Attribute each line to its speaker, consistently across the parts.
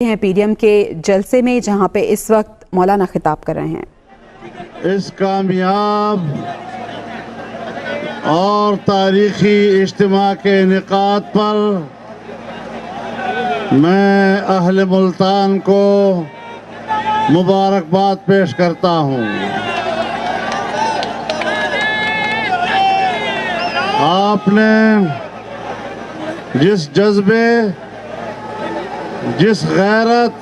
Speaker 1: ہیں P D M کے جلسے میں، جہاں پہ اس وقت مولانا خطاب کر رہے ہیں۔
Speaker 2: اس کامیاب اور تاریخی اجتماع کے انعقاد پر میں اہل ملتان کو مبارکباد پیش کرتا ہوں۔ آپ نے جس جذبے، جس غیرت،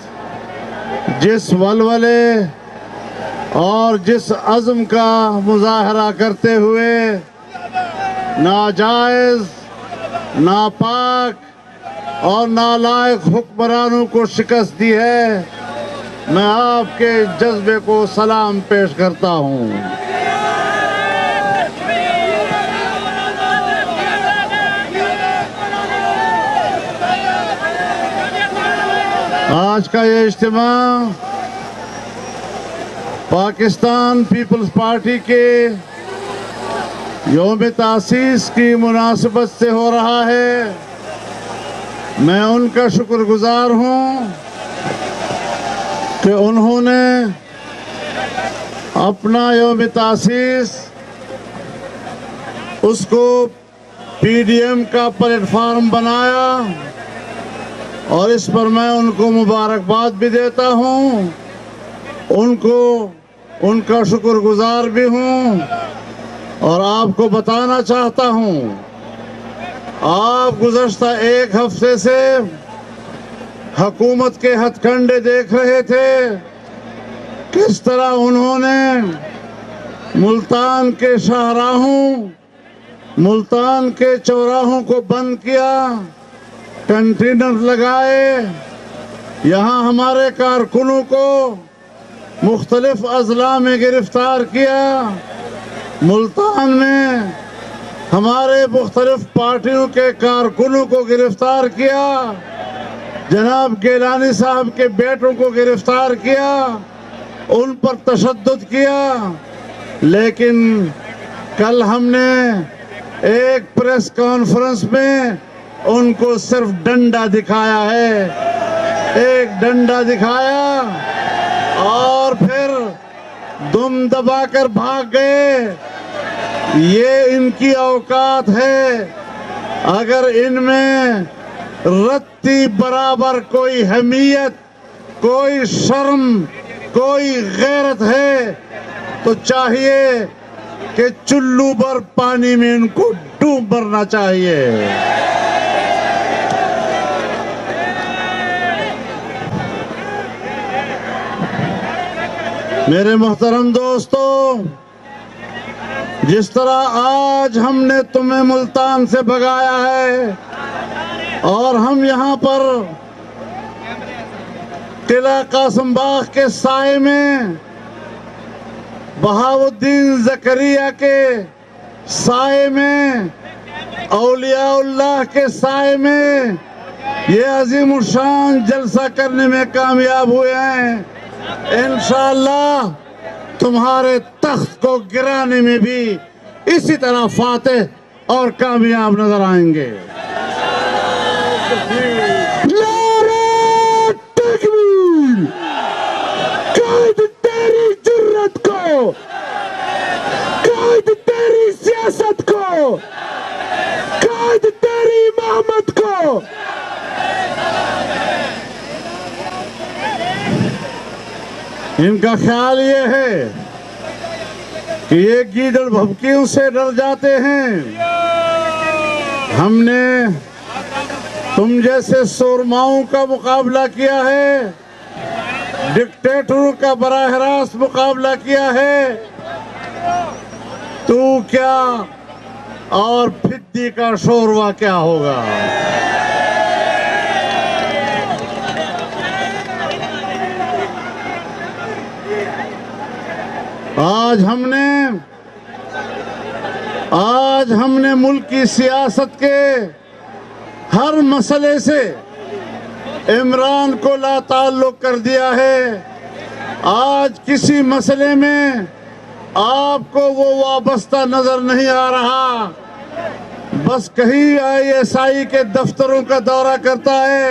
Speaker 2: جس ولولے اور جس عزم کا مظاہرہ کرتے ہوئے ناجائز، ناپاک اور نالائق حکمرانوں کو شکست دی ہے، میں آپ کے جذبے کو سلام پیش کرتا ہوں۔ آج کا یہ اجتماع پاکستان پیپلز پارٹی کے یوم تاسیس کی مناسبت سے ہو رہا ہے۔ میں ان کا شکر گزار ہوں کہ انہوں نے اپنا یوم تاسیس اس کو پی ڈی ایم کا پلیٹ فارم بنایا، اور اس پر میں ان کو مبارکباد بھی دیتا ہوں، ان کا شکر گزار بھی ہوں۔ اور آپ کو بتانا چاہتا ہوں، آپ گزشتہ ایک ہفتے سے حکومت کے ہتھ کنڈے دیکھ رہے تھے، کس طرح انہوں نے ملتان کے شاہراہوں، ملتان کے چوراہوں کو بند کیا، کنٹینر لگائے، یہاں ہمارے کارکنوں کو مختلف اضلاع میں گرفتار کیا، ملتان میں ہمارے مختلف پارٹیوں کے کارکنوں کو گرفتار کیا، جناب گیلانی صاحب کے بیٹوں کو گرفتار کیا، ان پر تشدد کیا۔ لیکن کل ہم نے ایک پریس کانفرنس میں ان کو صرف ڈنڈا دکھایا ہے، ایک ڈنڈا دکھایا اور پھر دم دبا کر بھاگ گئے۔ یہ ان کی اوقات ہے۔ اگر ان میں رتی برابر کوئی حمیت، کوئی شرم، کوئی غیرت ہے تو چاہیے کہ چلو بھر پانی میں ان کو ڈوب مرنا چاہیے۔ میرے محترم دوستو، جس طرح آج ہم نے تمہیں ملتان سے بھگایا ہے اور ہم یہاں پر قلعہ قاسم باغ کے سائے میں، بہاؤالدین زکریا کے سائے میں، اولیاء اللہ کے سائے میں یہ عظیم الشان جلسہ کرنے میں کامیاب ہوئے ہیں، انشاءاللہ تمہارے تخت کو گرانے میں بھی اسی طرح فاتح اور کامیاب نظر آئیں گے۔ نعرہ تکبیر! قائد تیری جرت کو، قائد تیری سیاست کو، قائد تیری امامت کو۔ ان کا خیال یہ ہے کہ یہ گیدڑ بھبکیوں سے ڈر جاتے ہیں۔ ہم نے تم جیسے سورماؤں کا مقابلہ کیا ہے، ڈکٹیٹروں کا براہ راست مقابلہ کیا ہے، تو کیا اور پھدی کا شوروا کیا ہوگا۔ آج ہم نے ملک کی سیاست کے ہر مسئلے سے عمران کو لا تعلق کر دیا ہے۔ آج کسی مسئلے میں آپ کو وہ وابستہ نظر نہیں آ رہا، بس کہیں ISI کے دفتروں کا دورہ کرتا ہے،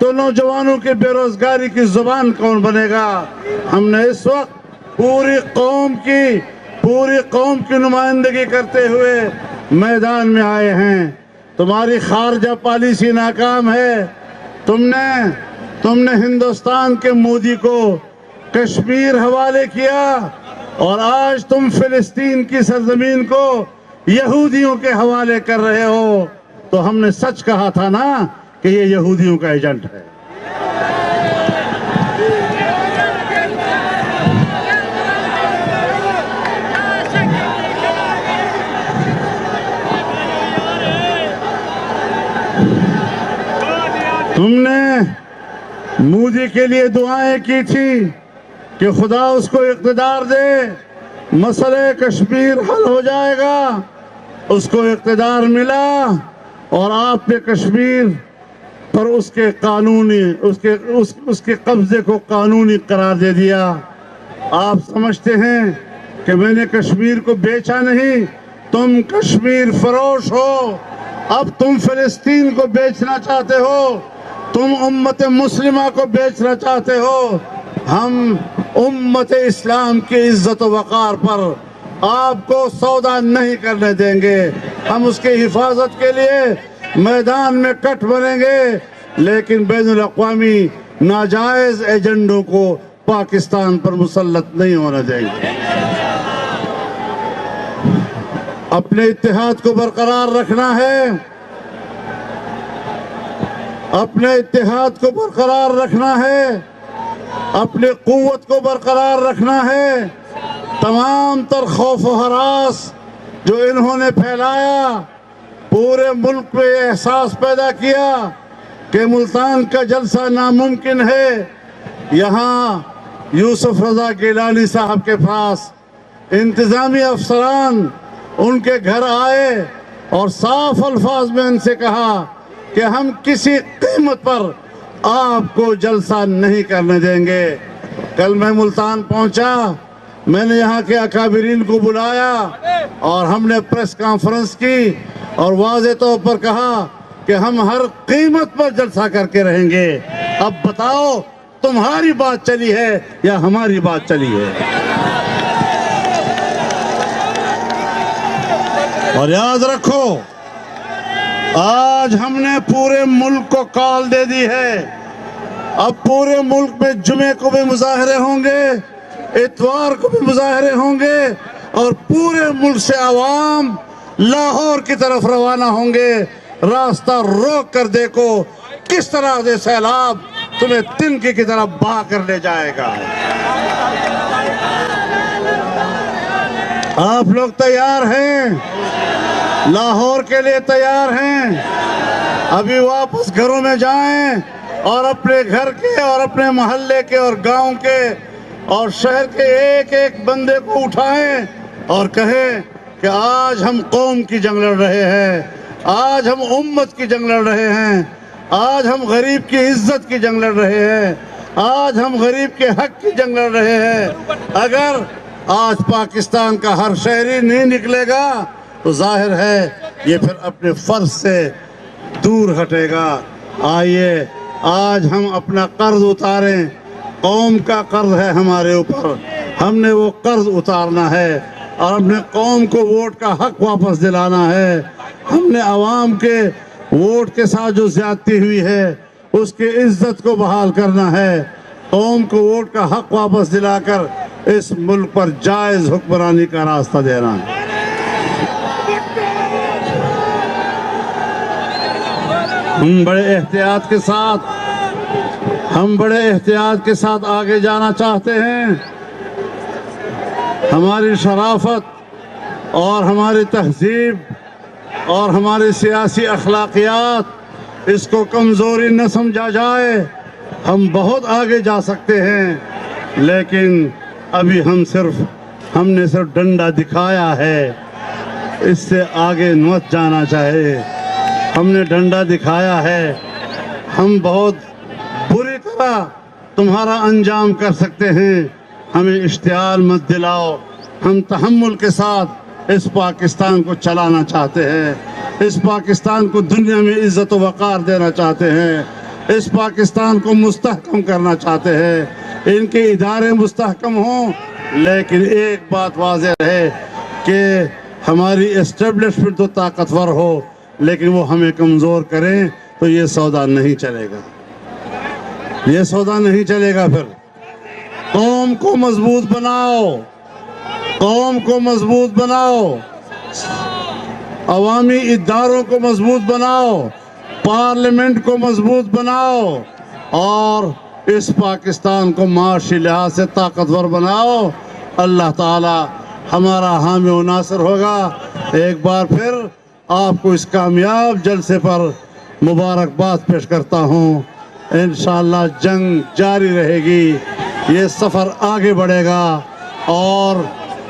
Speaker 2: تو نوجوانوں کی بے روزگاری کی زبان کون بنے گا؟ ہم نے اس وقت پوری قوم کی نمائندگی کرتے ہوئے میدان میں آئے ہیں۔ تمہاری خارجہ پالیسی ناکام ہے۔ تم نے ہندوستان کے مودی کو کشمیر حوالے کیا، اور آج تم فلسطین کی سرزمین کو یہودیوں کے حوالے کر رہے ہو۔ تو ہم نے سچ کہا تھا نا کہ یہ یہودیوں کا ایجنٹ ہے۔ تم نے مودی کے لیے دعائیں کی تھی کہ خدا اس کو اقتدار دے، مسئلہ کشمیر حل ہو جائے گا۔ اس کو اقتدار ملا اور آپ نے کشمیر پر اس کے قبضے کو قانونی قرار دے دیا۔ آپ سمجھتے ہیں کہ میں نے کشمیر کو بیچا نہیں، تم کشمیر فروش ہو۔ اب تم فلسطین کو بیچنا چاہتے ہو، تم امت مسلمہ کو بیچنا چاہتے ہو۔ ہم امت اسلام کی عزت و وقار پر آپ کو سودا نہیں کرنے دیں گے۔ ہم اس کی حفاظت کے لیے میدان میں کٹ بنیں گے، لیکن بین الاقوامی ناجائز ایجنڈوں کو پاکستان پر مسلط نہیں ہونے دیں گے۔ اپنے اتحاد کو برقرار رکھنا ہے، اپنے اتحاد کو برقرار رکھنا ہے، اپنی قوت کو برقرار رکھنا ہے۔ تمام تر خوف و ہراس جو انہوں نے پھیلایا، پورے ملک میں احساس پیدا کیا کہ ملتان کا جلسہ ناممکن ہے۔ یہاں یوسف رضا گیلانی صاحب کے پاس انتظامی افسران ان کے گھر آئے اور صاف الفاظ میں ان سے کہا کہ ہم کسی قیمت پر آپ کو جلسہ نہیں کرنے دیں گے۔ کل میں ملتان پہنچا، میں نے یہاں کے اکابرین کو بلایا اور ہم نے پریس کانفرنس کی اور واضح طور پر کہا کہ ہم ہر قیمت پر جلسہ کر کے رہیں گے۔ اب بتاؤ تمہاری بات چلی ہے یا ہماری بات چلی ہے؟ اور یاد رکھو، آج ہم نے پورے ملک کو کال دے دی ہے۔ اب پورے ملک میں جمعے کو بھی مظاہرے ہوں گے، اتوار کو بھی مظاہرے ہوں گے، اور پورے ملک سے عوام لاہور کی طرف روانہ ہوں گے۔ راستہ روک کر دیکھو کس طرح سے سیلاب تمہیں تنکے کی طرف بہا کر لے جائے گا۔ آپ لوگ تیار ہیں؟ لاہور کے لیے تیار ہیں؟ ابھی واپس گھروں میں جائیں اور اپنے گھر کے اور اپنے محلے کے اور گاؤں کے اور شہر کے ایک ایک بندے کو اٹھائیں اور کہیں کہ آج ہم قوم کی جنگ لڑ رہے ہیں، آج ہم امت کی جنگ لڑ رہے ہیں، آج ہم غریب کی عزت کی جنگ لڑ رہے ہیں، آج ہم غریب کے حق کی جنگ لڑ رہے ہیں۔ اگر آج پاکستان کا ہر شہری نہیں نکلے گا تو ظاہر ہے یہ پھر اپنے فرض سے دور ہٹے گا۔ آئیے آج ہم اپنا قرض اتاریں، قوم کا قرض ہے ہمارے اوپر، ہم نے وہ قرض اتارنا ہے اور اپنے قوم کو ووٹ کا حق واپس دلانا ہے۔ ہم نے عوام کے ووٹ کے ساتھ جو زیادتی ہوئی ہے اس کی عزت کو بحال کرنا ہے، قوم کو ووٹ کا حق واپس دلا کر اس ملک پر جائز حکمرانی کا راستہ دینا ہے۔ ہم بڑے احتیاط کے ساتھ آگے جانا چاہتے ہیں۔ ہماری شرافت اور ہماری تہذیب اور ہماری سیاسی اخلاقیات اس کو کمزوری نہ سمجھا جائے۔ ہم بہت آگے جا سکتے ہیں، لیکن ابھی ہم نے صرف ڈنڈا دکھایا ہے، اس سے آگے مت جانا چاہیے۔ ہم نے ڈنڈا دکھایا ہے، ہم بہت بری طرح تمہارا انجام کر سکتے ہیں، ہمیں اشتعال مت دلاؤ۔ ہم تحمل کے ساتھ اس پاکستان کو چلانا چاہتے ہیں، اس پاکستان کو دنیا میں عزت و وقار دینا چاہتے ہیں، اس پاکستان کو مستحکم کرنا چاہتے ہیں، ان کے ادارے مستحکم ہوں، لیکن ایک بات واضح رہے کہ ہماری اسٹیبلشمنٹ تو طاقتور ہو، لیکن وہ ہمیں کمزور کریں تو یہ سودا نہیں چلے گا، یہ سودا نہیں چلے گا۔ پھر قوم کو مضبوط بناؤ، قوم کو مضبوط بناؤ، عوامی اداروں کو مضبوط بناؤ، پارلیمنٹ کو مضبوط بناؤ، اور اس پاکستان کو معاشی لحاظ سے طاقتور بناؤ۔ اللہ تعالی ہمارا حامی و ناصر ہوگا۔ ایک بار پھر آپ کو اس کامیاب جلسے پر مبارکباد پیش کرتا ہوں۔ انشاءاللہ جنگ جاری رہے گی، یہ سفر آگے بڑھے گا اور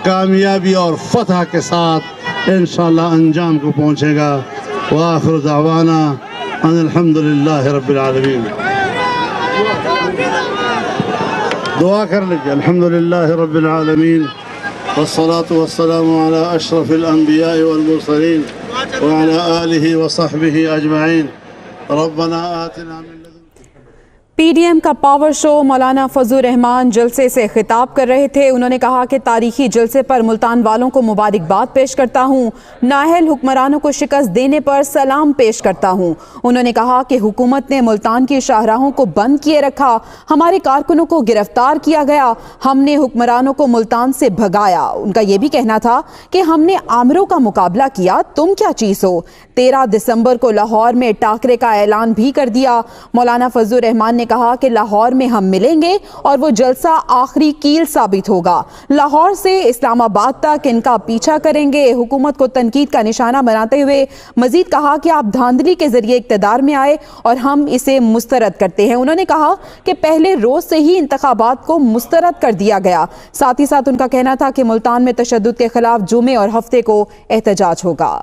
Speaker 2: کامیابی اور فتح کے ساتھ انشاءاللہ انجام کو پہنچے گا۔ وآخر دعوانا ان الحمدللہ رب العالمین۔ دعا کر لیجیے۔ الحمدللہ رب العالمین والصلاة والسلام على اشرف الانبیاء والمرسلین وعلى آلہ وصحبہ اجمعین۔ ربنا آتنا من
Speaker 1: پی ڈی ایم کا پاور شو مولانا فضل الرحمان جلسے سے خطاب کر رہے تھے۔ انہوں نے کہا کہ تاریخی جلسے پر ملتان والوں کو مبارکباد پیش کرتا ہوں، نااہل حکمرانوں کو شکست دینے پر سلام پیش کرتا ہوں۔ انہوں نے کہا کہ حکومت نے ملتان کی شاہراہوں کو بند کیے رکھا، ہمارے کارکنوں کو گرفتار کیا گیا، ہم نے حکمرانوں کو ملتان سے بھگایا۔ ان کا یہ بھی کہنا تھا کہ ہم نے آمروں کا مقابلہ کیا، تم کیا چیز ہو۔ 13 دسمبر کو لاہور میں ٹاکرے کا اعلان بھی کر دیا۔ مولانا فضل الرحمان نے کہا کہ لاہور میں ہم ملیں گے اور وہ جلسہ آخری کیل ثابت ہوگا۔ لاہور سے اسلام آباد تک ان کا پیچھا کریں گے۔ حکومت کو تنقید کا نشانہ بناتے ہوئے مزید کہا کہ آپ دھاندلی کے ذریعے اقتدار میں آئے اور ہم اسے مسترد کرتے ہیں۔ انہوں نے کہا کہ پہلے روز سے ہی انتخابات کو مسترد کر دیا گیا۔ ساتھ ہی ساتھ ان کا کہنا تھا کہ ملتان میں تشدد کے خلاف جمعے اور ہفتے کو احتجاج ہوگا۔